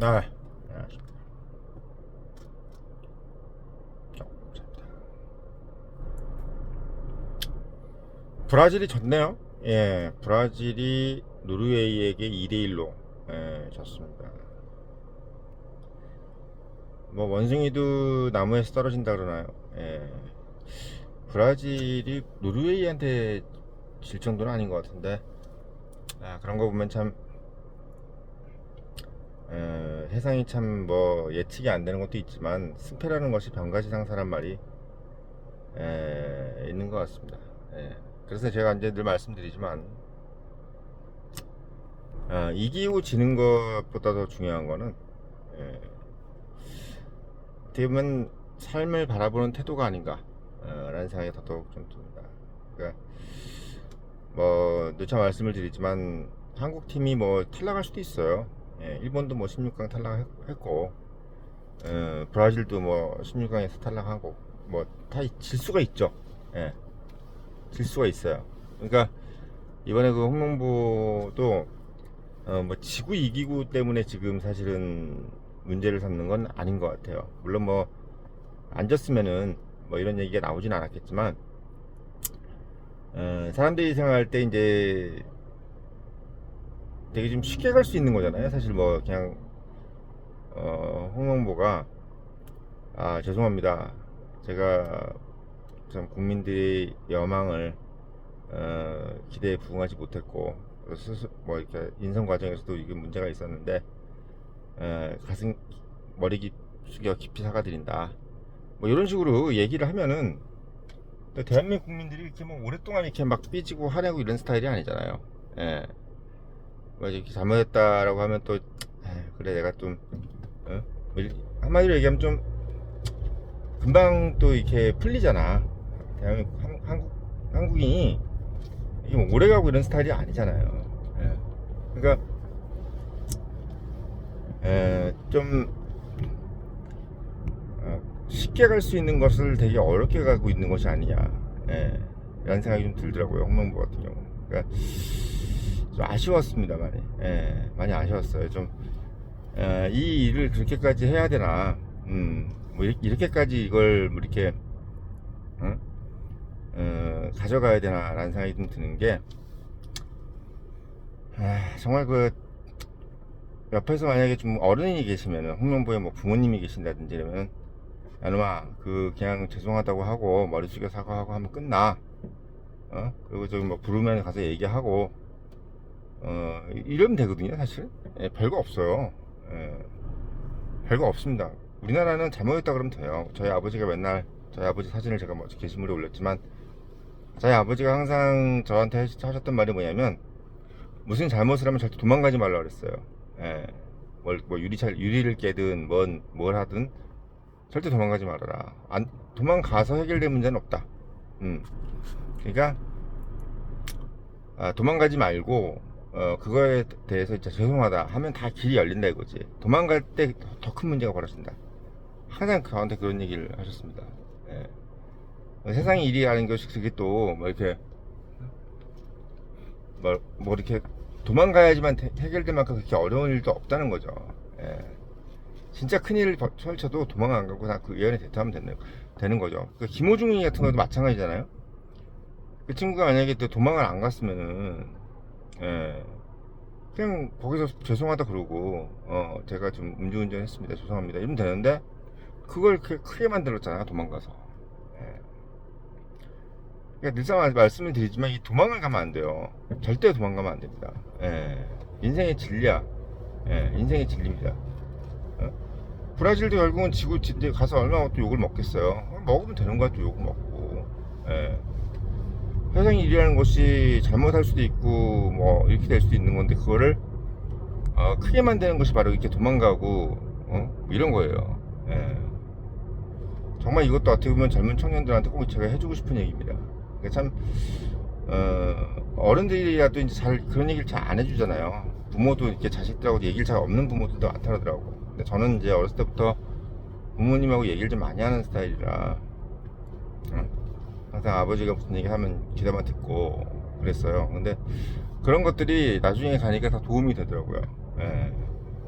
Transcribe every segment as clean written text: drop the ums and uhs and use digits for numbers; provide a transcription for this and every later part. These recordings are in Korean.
아, 브라질이 졌네요. 예, 브라질이 노르웨이에게 2대1로 졌습니다. 뭐 원숭이도 나무에서 떨어진다 그러나요? 예, 브라질이 노르웨이한테 질 정도는 아닌 것 같은데, 그런 거 보면 참 세상이 참 뭐 예측이 안 되는 것도 있지만 승패라는 것이 병가지상사란 말이 있는 것 같습니다. 예, 그래서 제가 이제 늘 말씀드리지만 이기고 지는 것보다 더 중요한 거는 예, 어떻게 보면 삶을 바라보는 태도가 아닌가 라는 생각이 더더욱 좀 듭니다. 그러니까 뭐 누차 말씀을 드리지만 한국 팀이 뭐 탈락할 수도 있어요. 예, 일본도 뭐 16강 탈락했고 브라질도 뭐 16강에서 탈락하고 뭐 다 질 수가 있죠. 예, 질 수가 있어요. 그러니까 이번에 그 홍명보도 뭐 지구 이기고 때문에 지금 사실은 문제를 삼는 건 아닌 것 같아요. 물론 뭐 안 졌으면은 뭐 이런 얘기가 나오진 않았겠지만 사람들이 생각할 때 이제 되게 좀 쉽게 갈 수 있는 거잖아요. 사실 뭐 그냥 홍명보가 죄송합니다. 제가 참 국민들의 여망을 기대에 부응하지 못했고 뭐 이렇게 인선 과정에서도 이게 문제가 있었는데 가슴 머리 숙여 깊이 사과드린다. 뭐 이런 식으로 얘기를 하면은 대한민국 국민들이 이렇게 뭐 오랫동안 이렇게 막 삐지고 화내고 이런 스타일이 아니잖아요. 예. 뭐 이렇게 잘못했다라고 하면 또 그래 내가 좀 뭐 한마디로 얘기하면 좀 금방 또 이렇게 풀리잖아. 대한민국 한국인이 이게 뭐 오래가고 이런 스타일이 아니잖아요. 예. 그러니까 좀 쉽게 갈 수 있는 것을 되게 어렵게 가고 있는 것이 아니냐, 라는 생각이 좀 들더라고요. 홍명보 같은 경우. 그러니까 좀 아쉬웠습니다. 많이 아쉬웠어요. 좀 이 일을 그렇게까지 해야 되나, 뭐 이렇게까지 이걸 뭐 이렇게 가져가야 되나라는 생각이 좀 드는 게 정말 그 옆에서 만약에 좀 어른이 계시면은 홍명보에 뭐 부모님이 계신다든지 이러면 야놈아 그 그냥 죄송하다고 하고 머리 숙여 사과하고 하면 끝나. 그리고 저기 뭐 부르면 가서 얘기하고 이러면 되거든요. 사실 별거 없어요. 예, 별거 없습니다. 우리나라는 잘못했다 그러면 돼요. 저희 아버지가 맨날 저희 아버지 사진을 제가 뭐 게시물에 올렸지만 저희 아버지가 항상 저한테 하셨던 말이 뭐냐면 무슨 잘못을 하면 절대 도망가지 말라 그랬어요. 예, 뭐 유리를 깨든 뭘 하든 절대 도망가지 말아라. 도망가서 해결될 문제는 없다. 음. 그러니까 도망가지 말고 그거에 대해서 진짜 죄송하다 하면 다 길이 열린다 이거지. 도망갈 때 더 큰 문제가 벌어진다. 항상 저한테 그런 얘기를 하셨습니다. 세상의 일이라는 것이 그게 또 뭐 이렇게 뭐 이렇게 도망가야지만 해결될 만큼 그렇게 어려운 일도 없다는 거죠. 예. 진짜 큰 일을 펼쳐도 도망 안 가고 다 그 예언에 대처하면 되는 거죠. 그 김호중이 같은 것도 마찬가지잖아요. 그 친구가 만약에 또 도망을 안 갔으면은 그냥 거기서 죄송하다 그러고 제가 좀 음주운전 했습니다 죄송합니다 이러면 되는데 그걸 크게 만들었잖아 도망가서. 예. 그러니까 늘상 말씀을 드리지만 이 도망을 가면 안 돼요. 절대 도망가면 안 됩니다. 인생의 진리야. 인생의 진리입니다. 브라질도 결국은 지고 이제 가서 얼마나 또 욕을 먹겠어요. 먹으면 되는 거야 또 욕을 먹고. 세상이 일이라는 것이 잘못할 수도 있고 뭐 이렇게 될 수도 있는 건데 그거를 크게 만드는 것이 바로 이렇게 도망가고 뭐 이런 거예요. 정말 이것도 어떻게 보면 젊은 청년들한테 꼭 제가 해주고 싶은 얘기입니다. 그러니까 참 어른들이라도 이제 잘 그런 얘기를 잘 안 해주잖아요. 부모도 이렇게 자식들하고 얘기를 잘 없는 부모들도 많더라고. 근데 저는 이제 어렸을 때부터 부모님하고 얘기를 좀 많이 하는 스타일이라 항상 아버지가 무슨 얘기 하면 귀담아 듣고 그랬어요. 근데 그런 것들이 나중에 가니까 다 도움이 되더라고요.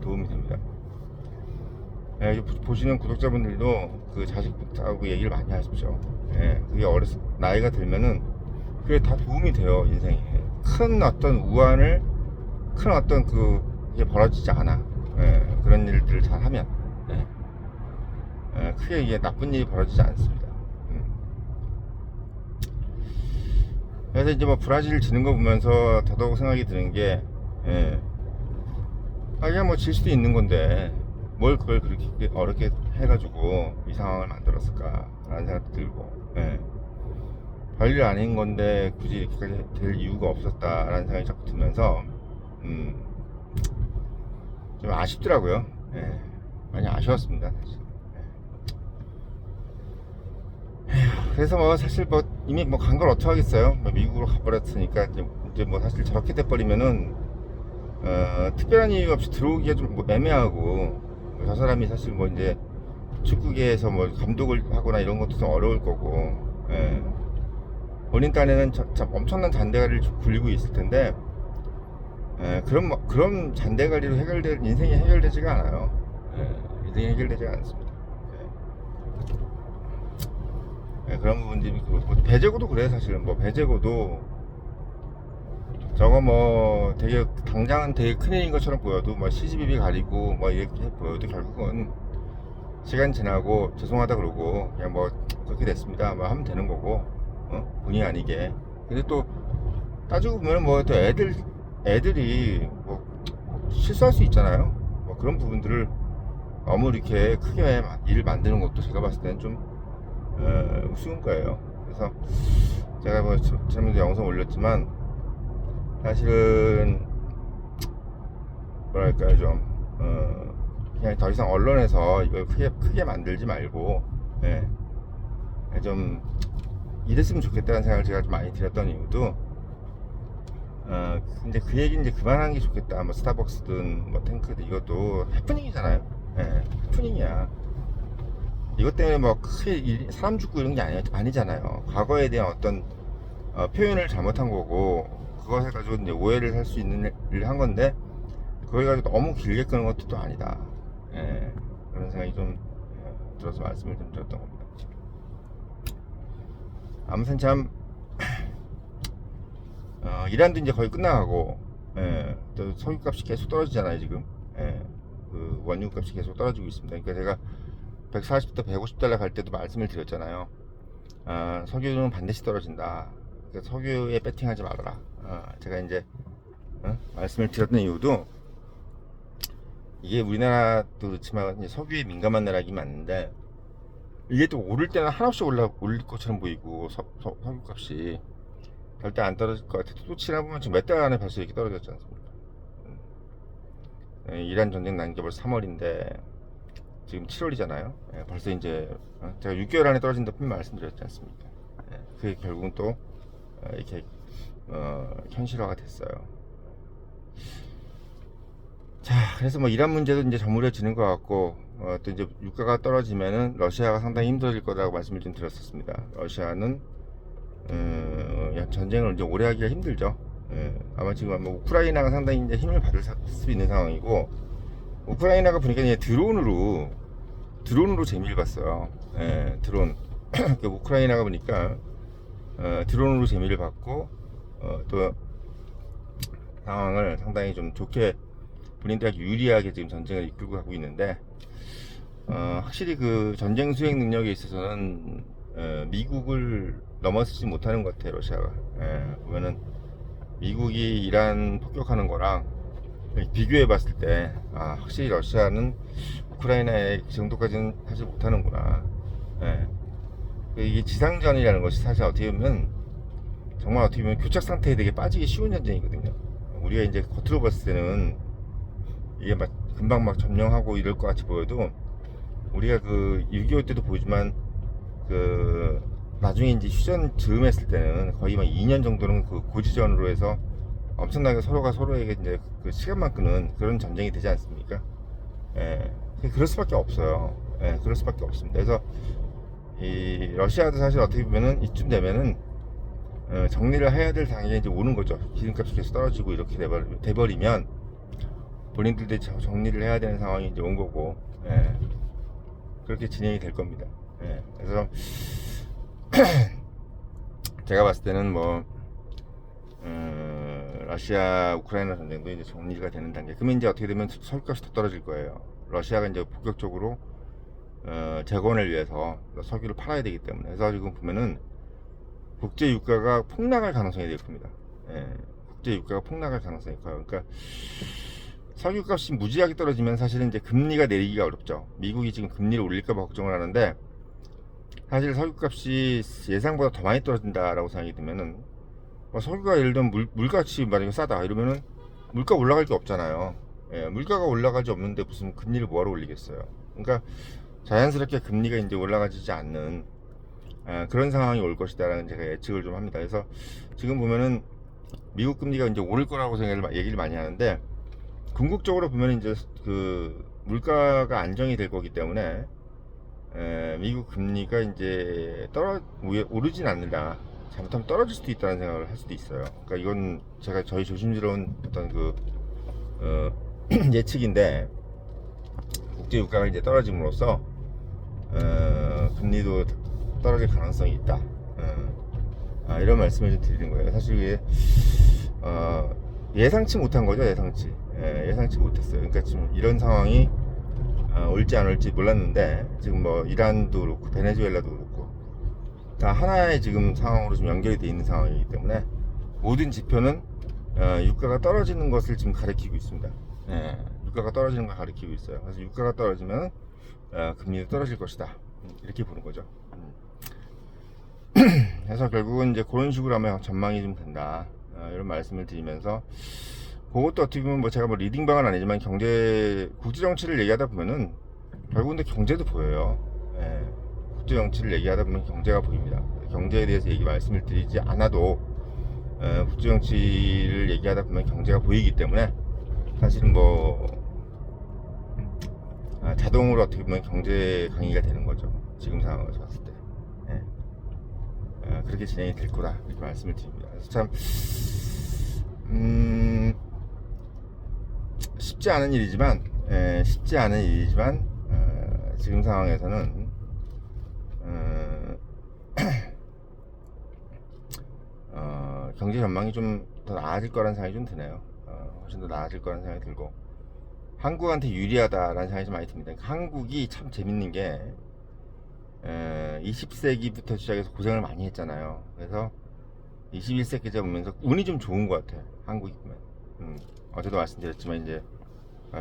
도움이 됩니다. 예, 보시는 구독자분들도 그 자식하고 얘기를 많이 하십시오. 예, 그게 나이가 들면은 그게 다 도움이 돼요, 인생에. 큰 어떤 우환을, 큰 어떤 그게 벌어지지 않아. 예, 그런 일들을 잘 하면. 예, 예, 크게 이게 나쁜 일이 벌어지지 않습니다. 그래서 이제 뭐 브라질 지는 거 보면서 더더욱 생각이 드는 게, 예, 그냥 뭐 질 수도 있는 건데, 뭘 그걸 그렇게 어렵게 해가지고 이 상황을 만들었을까라는 생각도 들고, 예. 별일 아닌 건데 굳이 이렇게까지 될 이유가 없었다라는 생각이 자꾸 들면서, 좀 아쉽더라고요. 예. 많이 아쉬웠습니다, 사실. 그래서 뭐 사실 뭐 이미 뭐 간 걸 어떡하겠어요. 뭐 미국으로 가버렸으니까 이제 뭐 사실 저렇게 돼버리면은 특별한 이유 없이 들어오기가 좀 뭐 애매하고, 저 사람이 사실 뭐 이제 축구계에서 뭐 감독을 하거나 이런 것도 좀 어려울 거고, 예. 본인 딴에는 참 엄청난 잔대가리를 굴리고 있을 텐데, 예, 그런 잔대가리로 인생이 해결되지가 않아요. 예, 인생이 해결되지가 않습니다. 예. 예, 그런 부분들이 그렇고, 뭐 배제고도 그래. 사실은 뭐 배제고도 저거 뭐 되게 당장은 되게 큰일인 것처럼 보여도 뭐 CCTV 가리고 뭐 이렇게 보여도 결국은 시간 지나고 죄송하다 그러고 그냥 뭐 그렇게 됐습니다 뭐 하면 되는 거고, 본의 아니게. 근데 또 따지고 보면 뭐 또 애들이 뭐 실수할 수 있잖아요. 뭐 그런 부분들을 너무 이렇게 크게 일을 만드는 것도 제가 봤을 때는 좀 우스운 거예요. 그래서 제가 뭐 지난번에 영상 올렸지만, 사실은 뭐랄까요, 좀 그냥 더 이상 언론에서 이걸 크게 만들지 말고, 예, 좀 이랬으면 좋겠다는 생각을 제가 좀 많이 드렸던 이유도, 이제 그 얘기 이제 그만하는 게 좋겠다. 뭐 스타벅스든 뭐 탱크든 이것도 해프닝이잖아요. 예, 해프닝이야. 이것 때문에 뭐 크게 사람 죽고 이런 게 아니잖아요. 과거에 대한 어떤 표현을 잘못한 거고, 그거 해가지고 이제 오해를 살 수 있는 일을 한 건데, 그걸 가지고 너무 길게 끄는 것도 또 아니다. 예, 그런 생각이 좀 들어서 말씀을 좀 드렸던 겁니다. 아무튼 참 이란도 이제 거의 끝나가고, 예, 또 석유값이 계속 떨어지잖아요 지금. 예, 그 원유값이 계속 떨어지고 있습니다. 그러니까 제가 140부터 150달러 갈 때도 말씀을 드렸잖아요. 석유는 반드시 떨어진다. 그러니까 석유에 배팅하지 말아라. 제가 이제 말씀을 드렸던 이유도, 이게 우리나라도 그렇지만 이제 석유에 민감한 나라긴 맞는데, 이게 또 오를 때는 한없이 올릴 것처럼 보이고, 석유값이 절대 안 떨어질 것 같아요. 또 지나보면 지금 몇 달 안에 벌써 이렇게 떨어졌지 않습니까? 이란 전쟁 난 게 벌써 3월인데 지금 7월이잖아요. 벌써 이제 제가 6개월 안에 떨어진다 분명 말씀드렸지 않습니까? 그게 결국은 또 이렇게 현실화가 됐어요. 자, 그래서 뭐 이란 문제도 이제 저물어지는 것 같고, 또 이제 유가가 떨어지면은 러시아가 상당히 힘들어질 거라고 말씀을 좀 드렸었습니다. 러시아는 전쟁을 이제 오래 하기가 힘들죠. 아마 지금 뭐 우크라이나가 상당히 이제 힘을 받을 수 있는 상황이고, 우크라이나가 보니까 이제 드론으로 재미를 봤어요. 드론. 우크라이나가 보니까 드론으로 재미를 받고, 또 상황을 상당히 좀 좋게 본인들에게 유리하게 지금 전쟁을 이끌고 가고 있는데, 확실히 그 전쟁 수행 능력에 있어서는 미국을 넘어서지 못하는 것 같아요, 러시아가. 보면은 미국이 이란 폭격하는 거랑 비교해 봤을 때, 확실히 러시아는 우크라이나에 그 정도까지는 하지 못하는구나. 이게 지상전이라는 것이 사실 어떻게 보면 정말 어떻게 보면 교착 상태에 되게 빠지기 쉬운 전쟁이거든요. 우리가 이제 겉으로 봤을 때는 이게 막 금방 막 점령하고 이럴 것 같이 보여도, 우리가 그 6.25 때도 보지만 그 나중에 이제 휴전 즈음했을 때는 거의 막 2년 정도는 그 고지전으로 해서 엄청나게 서로가 서로에게 이제 그 시간만 끄는 그런 전쟁이 되지 않습니까? 그럴 수밖에 없어요. 그럴 수밖에 없습니다. 그래서 이 러시아도 사실 어떻게 보면은 이쯤 되면은 정리를 해야 될 단계에 이제 오는 거죠. 기름값이 계속 떨어지고 이렇게 돼버리면 본인들도 정리를 해야 되는 상황이 이제 온 거고, 그렇게 진행이 될 겁니다. 예, 그래서 제가 봤을 때는 뭐 러시아 우크라이나 전쟁도 이제 정리가 되는 단계. 그러면 이제 어떻게 되면 석유값이 더 떨어질 거예요. 러시아가 이제 본격적으로 재건을 위해서 석유를 팔아야 되기 때문에. 그래서 지금 보면은 국제 유가가 폭락할 가능성이 될 겁니다. 예, 국제 유가가 폭락할 가능성이 커요. 그러니까 석유값이 무지하게 떨어지면 사실은 이제 금리가 내리기가 어렵죠. 미국이 지금 금리를 올릴까봐 걱정을 하는데, 사실 석유값이 예상보다 더 많이 떨어진다라고 생각이 들면은, 석유가 예를 들면 물가치 만약에 싸다 이러면은 물가 올라갈 게 없잖아요. 예, 물가가 올라가지 없는데 무슨 금리를 뭐하러 올리겠어요. 그러니까 자연스럽게 금리가 이제 올라가지 않는 그런 상황이 올 것이다라는 제가 예측을 좀 합니다. 그래서 지금 보면은 미국 금리가 이제 오를 거라고 얘기를 많이 하는데, 궁극적으로 보면 이제 그 물가가 안정이 될 거기 때문에 미국 금리가 이제 오르진 않는다. 잘못하면 떨어질 수도 있다는 생각을 할 수도 있어요. 그러니까 이건 제가 저희 조심스러운 어떤 그 예측인데, 국제 유가가 이제 떨어짐으로써 금리도 떨어질 가능성이 있다. 이런 말씀을 좀 드리는 거예요. 사실 이게 예상치 못한 거죠. 예상치 못했어요. 그러니까 지금 이런 상황이 올지 안 올지 몰랐는데, 지금 뭐 이란도 그렇고 베네수엘라도 그렇고 다 하나의 지금 상황으로 좀 연결이 돼 있는 상황이기 때문에 모든 지표는 유가가 떨어지는 것을 지금 가리키고 있습니다. 유가가 떨어지는 걸 가리키고 있어요. 그래서 유가가 떨어지면 금리도 떨어질 것이다. 이렇게 보는 거죠. 그래서 결국은 이제 그런 식으로 하면 전망이 좀 된다. 이런 말씀을 드리면서, 그것도 어떻게 보면 뭐 제가 뭐 리딩방은 아니지만 국제 정치를 얘기하다 보면은 결국은 경제도 보여요. 국제 정치를 얘기하다 보면 경제가 보입니다. 경제에 대해서 말씀을 드리지 않아도 국제 정치를 얘기하다 보면 경제가 보이기 때문에, 사실은 뭐 자동으로 어떻게 보면 경제 강의가 되는 거죠. 지금 상황에서 봤을 때. 그렇게 진행이 될 거다 이렇게 말씀을 드립니다. 그래서 참 쉽지 않은 일이지만 지금 상황에서는 경제 전망이 좀 더 나아질 거라는 생각이 좀 드네요. 훨씬 더 나아질 거라는 생각이 들고, 한국한테 유리하다라는 생각이 좀 많이 듭니다. 한국이 참 재밌는 게 20세기부터 시작해서 고생을 많이 했잖아요. 그래서 21세기 잡으면서 운이 좀 좋은 것 같아요. 한국이 보면. 어제도 말씀드렸지만 이제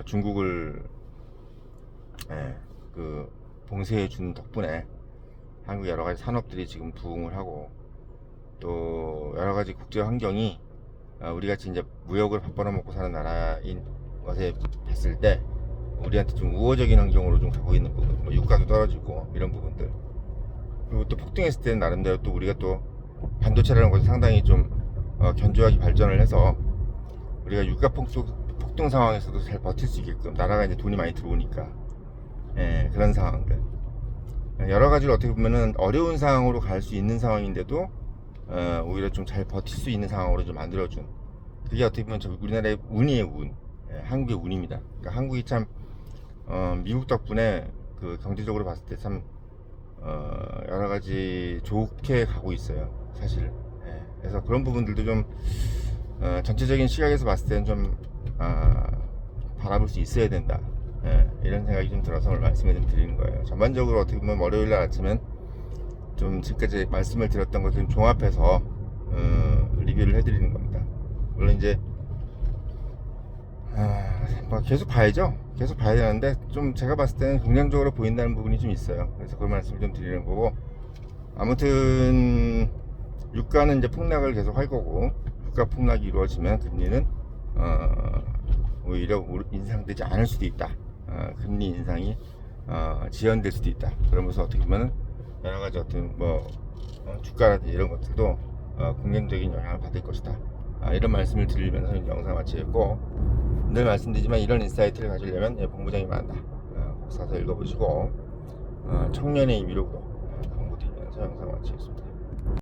중국을 그 봉쇄해 준 덕분에 한국 여러 가지 산업들이 지금 부흥을 하고, 또 여러 가지 국제 환경이 우리 같이 이제 무역을 밥 벌어먹고 사는 나라인 것에 봤을 때 우리한테 좀 우호적인 환경으로 좀 가고 있는 부분, 뭐 유가도 떨어지고 이런 부분들, 그리고 또 폭등했을 때는 나름대로 또 우리가 또 반도체라는 것이 상당히 좀 견조하게 발전을 해서 우리가 유가 폭등 상황에서도 잘 버틸 수 있게끔, 나라가 이제 돈이 많이 들어오니까 그런 상황들, 여러 가지로 어떻게 보면은 어려운 상황으로 갈 수 있는 상황인데도 오히려 좀 잘 버틸 수 있는 상황으로 좀 만들어준, 그게 어떻게 보면 우리나라의 운이에요. 한국의 운입니다. 그러니까 한국이 참 미국 덕분에 그 경제적으로 봤을 때 참 여러 가지 좋게 가고 있어요, 사실. 그래서 그런 부분들도 좀 전체적인 시각에서 봤을 때는 좀 바라볼 수 있어야 된다. 이런 생각이 좀 들어서 오늘 말씀을 좀 드리는 거예요. 전반적으로 어떻게 보면 월요일날 아침엔 좀 지금까지 말씀을 드렸던 것을 좀 종합해서 리뷰를 해드리는 겁니다. 물론 이제 뭐 계속 봐야죠. 계속 봐야 되는데, 좀 제가 봤을 때는 긍정적으로 보인다는 부분이 좀 있어요. 그래서 그런 말씀을 좀 드리는 거고, 아무튼 유가는 이제 폭락을 계속 할 거고, 유가 폭락이 이루어지면 금리는 오히려 인상되지 않을 수도 있다. 금리 인상이 지연될 수도 있다. 그러면서 어떻게 보면 여러 가지 어떤 뭐 주가라든지 이런 것들도 긍정적인 영향을 받을 것이다. 이런 말씀을 드리면서 영상 마치겠고, 늘 말씀드리지만 이런 인사이트를 가지려면 본부장이 말한다. 꼭 사서 읽어보시고 청년의 위로로 광고 드리면서 영상 마치겠습니다.